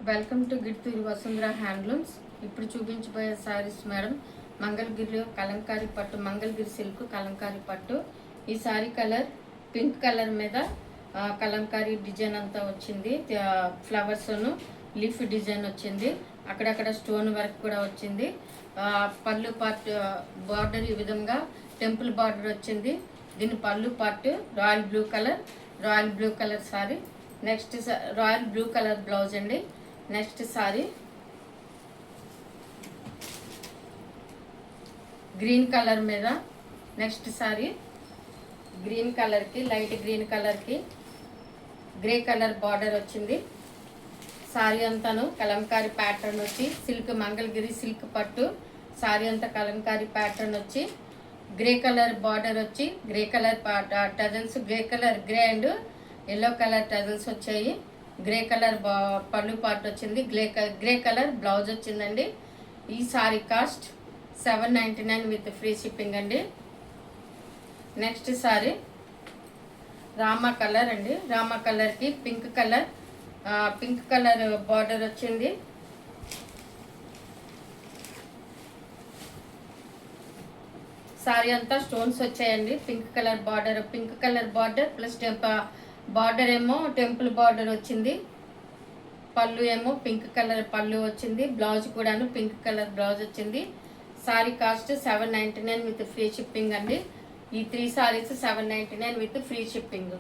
Welcome to Gidturi Vasundhara handlooms. ఇప్పుడు చూపించబోయే saris madam మంగళగిరిలో కలంకారీ పట్టు, మంగళగిరి సిల్క్ కలంకారీ పట్టు. ఈ సారీ కలర్ పింక్ కలర్ మీద కలంకారీ డిజైన్ అంతా వచ్చింది. ఫ్లవర్స్ను లీఫ్ డిజైన్ వచ్చింది, అక్కడక్కడ స్టోన్ వర్క్ కూడా వచ్చింది. పళ్ళు పార్ట్ బార్డర్ ఈ విధంగా టెంపుల్ బార్డర్ వచ్చింది. దీని పళ్ళు part royal blue colour sorry. Next royal blue colour blouse అండి. నెక్స్ట్ సారీ గ్రీన్ కలర్ మీద, నెక్స్ట్ సారీ గ్రీన్ కలర్కి లైట్ గ్రీన్ కలర్కి గ్రే కలర్ బార్డర్ వచ్చింది. సారీ అంతాను కలంకారీ ప్యాటర్న్ వచ్చి సిల్క్ మంగళగిరి సిల్క్ పట్టు. సారీ అంతా కలంకారీ ప్యాటర్న్ వచ్చి గ్రే కలర్ బార్డర్ వచ్చి grey colour tassels, grey and yellow colour tassels వచ్చాయి. గ్రే కలర్ పళ్ళు పార్ట్ వచ్చింది, గ్రే కలర్ బ్లౌజ్ వచ్చిందండి. ఈ sorry cost 799 with free shipping అండి. నెక్స్ట్ సారీ రామా కలర్ అండి. రామా కలర్కి పింక్ కలర్ బార్డర్ వచ్చింది. సారీ అంతా స్టోన్స్ వచ్చాయండి. Pink colour border plus border ఏమో టెంపుల్ బార్డర్ వచ్చింది. పళ్ళు ఏమో పింక్ కలర్ పళ్ళు వచ్చింది. బ్లౌజ్ కూడాను పింక్ కలర్ బ్లౌజ్ వచ్చింది. Sorry cost 799 with free shipping అండి. ఈ 3 సారీస్ 799 విత్ ఫ్రీ షిప్పింగ్.